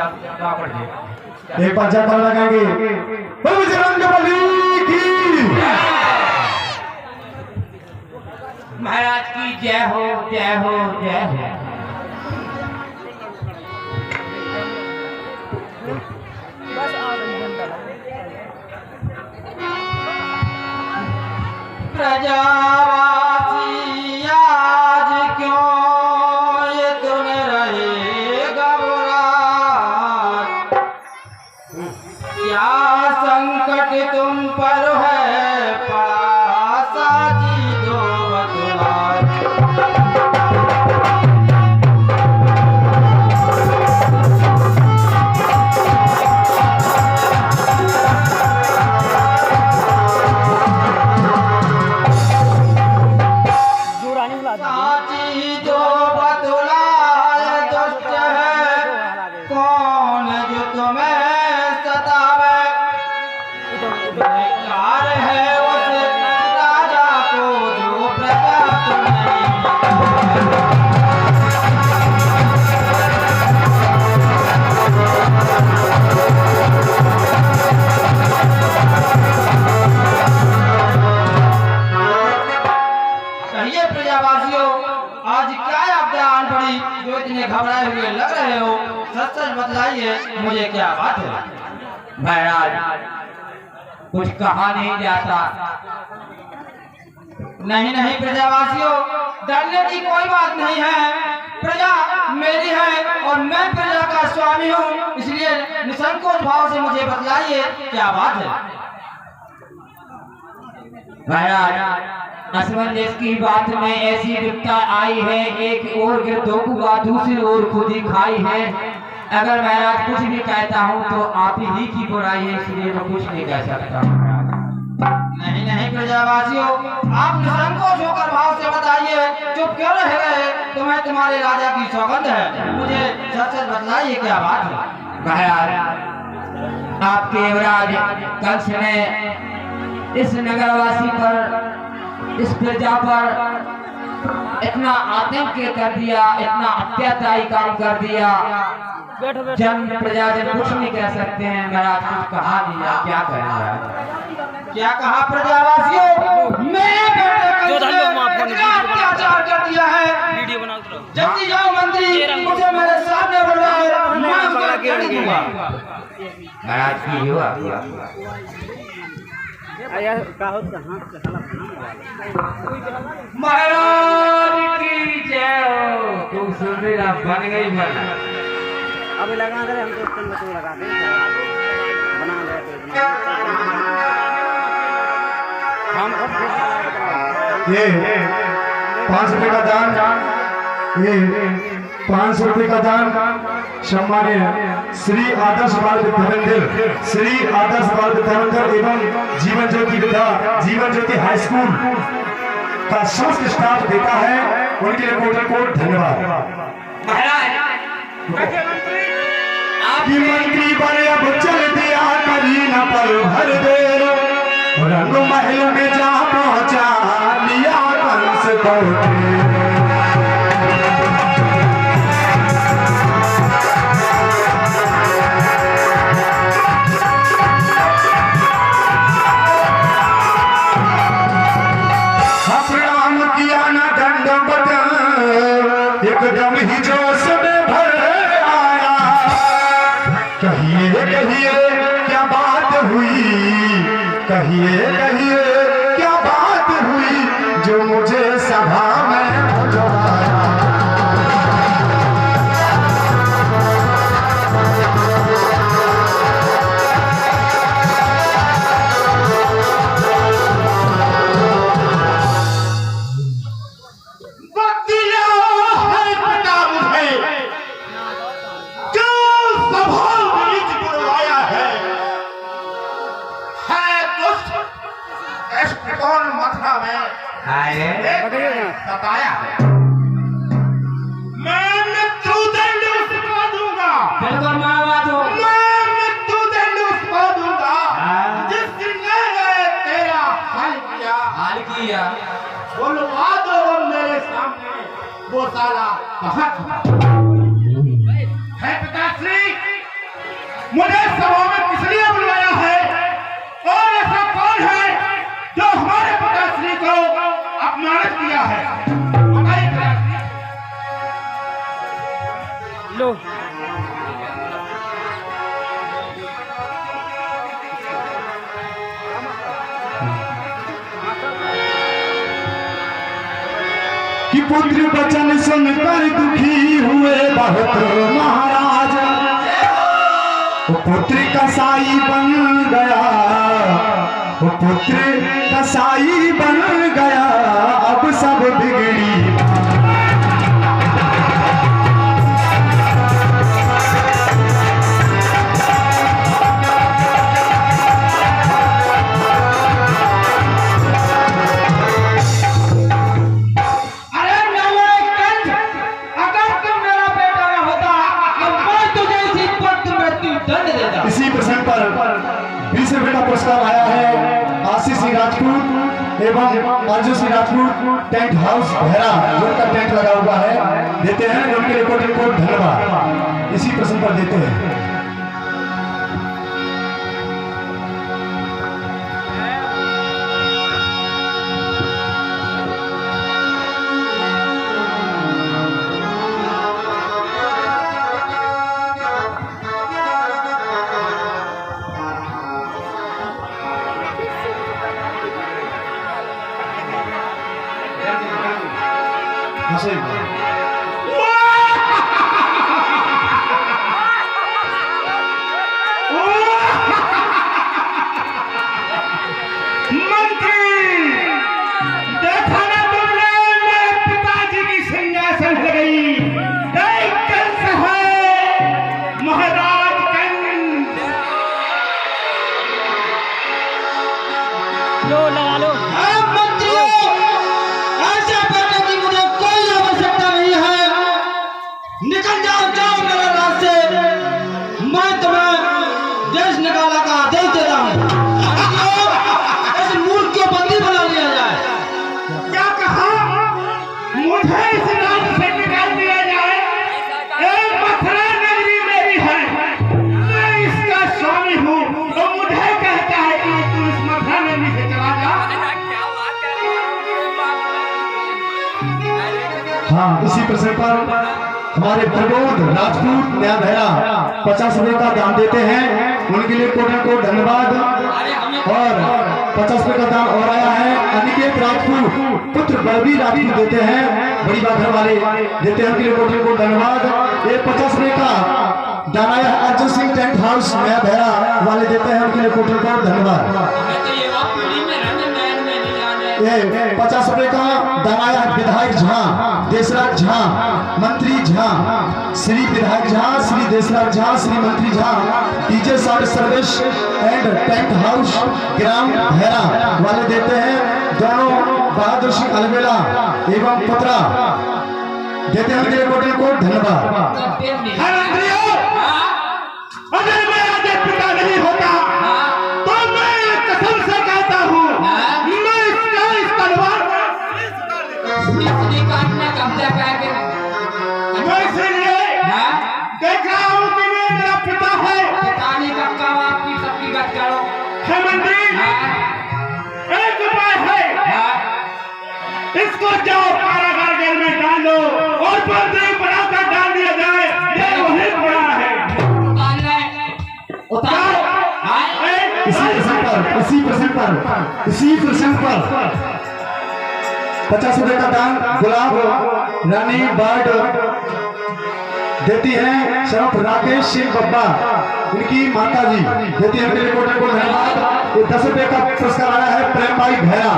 एक बार जयकार लगाएंगे बजरंगबली की महाराज की जय हो जय हो जय हो। प्रजावासी आज क्यों ये तूने रहे घबराहट, क्या संकट तुम पर है पासा जी दो बतलाए। साची जो बतलाए दुष्ट है कौन जो तुम्हें सतावे, बेकार है उस राजा को जो प्रजा तुम्हें। कहिए प्रजावासियों, आज क्या आपदा आन पड़ी जो इतने घबराए हुए लग रहे हो? सच सच बतलाइए मुझे, क्या बात है? महाराज कुछ कहा नहीं जाता। नहीं नहीं प्रजावासियों, डरने की कोई बात नहीं है। प्रजा मेरी है और मैं प्रजा का स्वामी हूँ, इसलिए निसंकोच भाव से मुझे बतलाइए क्या बात है? महाराज असमंजस की बात में ऐसी विपता आई है, एक ओर गिरधोखुआ दूसरी ओर खुद ही खाई है। अगर महाराज कुछ भी कहता हूँ तो आप ही की बुराई है, इसलिए मैं कुछ नहीं कह सकता। नहीं नहीं प्रजावासियों, आप निसंकोच होकर भाव से बताइए, चुप क्यों रह गए? तुम्हें तुम्हारे राजा की सौगंध है, मुझे सच सच बतलाइए क्या बात है? महाराज आपके युवराज कंस ने इस नगरवासी पर, इस प्रजा पर इतना आतंक कर दिया, इतना अत्याचारी काम कर दिया, जन प्रजा जन कुछ नहीं कह सकते हैं। मेरा कुछ कहा दिया, क्या कहेंगे? क्या कहा प्रजावासियों? मेरे बेटे अत्याचार कर दिया है। जल्दी जाओ मंत्री, मुझे मेरे सामने बुलवाओ, मैं उसको जेल दूंगा। महाराज की हुआ महाराज की जय हो। तुम सुनना बन गई बना, अभी लगा दे, हम तो लगा दे, बना दे हम। ये 5 रुपए का दान, ये 500 रुपए का दान सम्मान्य श्री आदर्श बाल विद्यामंदिर, श्री आदर्श बाल विद्यामंदिर एवं जीवन ज्योति विद्या जीवन ज्योति हाई स्कूल का समस्त स्टाफ देता है, उनके लिए कोट धन्यवाद। मंत्री बने अब चल दिया करी न पर भर दे, रंग महल में जा पहुंचा लिया कंस को। एकदम ही जोश में भर आया, कहिए कहिए क्या बात हुई, कहिए कहिए क्या बात हुई जो मुझे सभा में बुलाया। बताया मैं मृत्युदंड उसको दूंगा, बिल्कुल मैं मृत्युदंड उसको दूंगा जिसने तेरा हाल किया। बुलवा दो मेरे सामने वो साला कहाँ है? पिताश्री मुझे सभा में किस लिए बुलाया है और ऐसा कौन है जो हमारे पिताश्री को अपमानित किया है? बताइए पिताश्री। लो कि पुत्र वचन सुनकर दुखी हुए बहुत महाराज, वो पुत्र कसाई बन गया, वो पुत्र कसाई बन गया, अब सब बिगड़ी। इसी प्रसंग पर 20 रुपए का पुरस्कार आया है आशीष सिंह राजपूत एवं अर्जुन सिंह राजपूत टेंट हाउस बहरा, उनका टेंट लगा हुआ है, देते हैं उनके लिए कोटि कोटि धन्यवाद। इसी प्रसंग पर देते हैं। मंत्री, देखा ना तुमने मेरे पिताजी की सिंहासन से गई, एक कंस है महाराज कंस। लो लगा लो। निकल जाओ, जाओ मेरे रास्ते, मैं तुम्हें देश निकाला का आदेश देता हूँ। इस मूर्ख को बंदी बना लिया जाए। क्या कहा? मुझे इस राज्य से निकाल दिया जाए? एक मथुरा नगरी मेरी है, मैं इसका स्वामी हूँ, तो मुझे कहता है कि तू इस मथुरा नगरी से चला जा। हाँ, इसी प्रसंग पर हमारे प्रबोध राजपूत न्यायधरा 50 रुपए का दान देते हैं, उनके लिए कोटि कोटि धन्यवाद। और 50 रुपए का दान और आया है अनिकेत राजपूत पुत्र बलबीर राजपूत देते हैं, बड़ी बात घर वाले देते हैं, उनके लिए कोटि कोटि धन्यवाद। ये 50 रुपए का दान आया है अर्जुन सिंह टेंट हाउस न्यायधरा वाले देते हैं, उनके लिए कोटि कोटि धन्यवाद। ये 50 रुपए का दान आया है विधायक झा देशराज झा, मंत्री झा, श्री विधायक झा, श्री देशराज झा, श्री मंत्री Jha, DJ sound service and tent house ग्राम बहरा वाले देते हैं, दोनों बहादुर सिंह अलवेला एवं पुत्रा देते हैं, उनके लिए कोटि कोटि धन्यवाद। अगर मेरा जब पिता नहीं होता तो मैं कसम से कहता हूँ मैं इस तलवार मैं इसलिए देख रहा हूँ कि मेरा पिता है। है मंत्री, एक उपाय है, इसको जाओ कारागार जेल में डालो और बंदी बनाकर डाल दिया जाए, ये वही पड़ा है। इसी प्रसंग पर 50 रुपए का दान गुलाब रानी बर्ड देती हैं शरफ राकेश सिंह बब्बा, इनकी माता जी देती है, उनके लिए कोटि कोटि धन्यवाद। 10 रुपए का पुरस्कार आया है प्रेम भाई भैरा,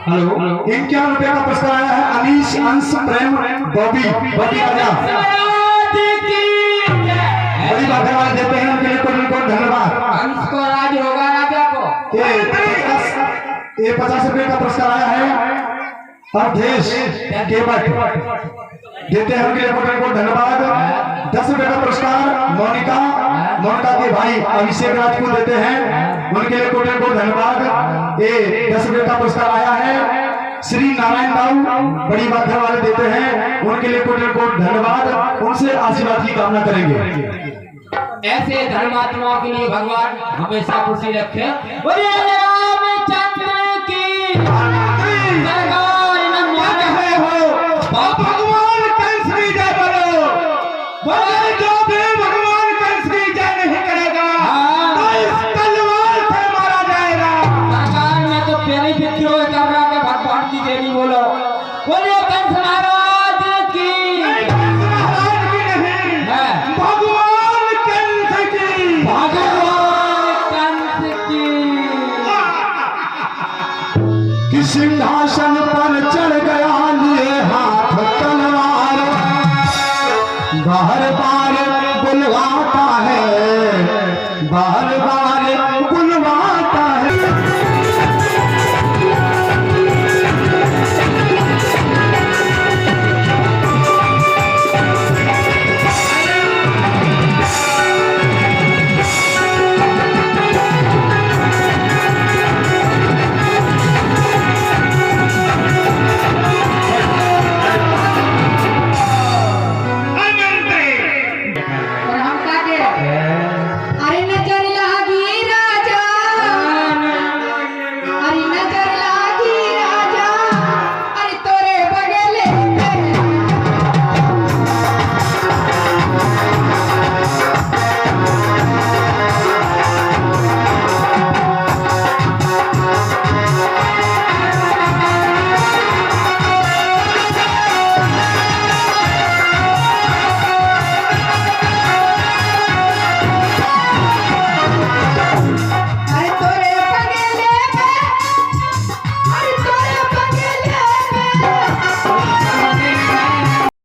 हेलो। 51 रुपए का पुरस्कार आया है अनीश अंश प्रेम बॉबी राजा, बड़ी बात वाले देते हैं, उनके लिए कोटि कोटि धन्यवाद। अंश को राज होगा राजा को। ये 50 रुपए का पुरस्कार आया है अवधेश केवट देते हैं, उनके लिए कोटि कोटि धन्यवाद। 10 रुपए का पुरस्कार मोनिका के भाई अभिषेक राजपूत देते हैं, उनके लिए कोटि कोटि धन्यवाद। ये 10 रुपए का पुरस्कार आया है श्री नारायण बाबू, बड़ी बात वाले देते हैं, उनके लिए कोटि कोटि धन्यवाद। उनसे आशीर्वाद की कामना करेंगे। ऐसे धर्मात्माओं के लिए भगवान हमेशा खुशी रखे। बोलिए रामचंद्र की सरकार न मारे हो। भगवान कंस की जय बोलो। बोले जो भी भगवान कंस की जय नहीं करेगा तो इस तलवार से मारा जाएगा। सरकार में तो पहले विद्रोह कर रहा है, भगवान की जय नहीं बोलो। बोलिए कंस महाराज की। कंस महाराज की नहीं है भगवान कंस की। भगवान कंस की। कि सिंहासन पर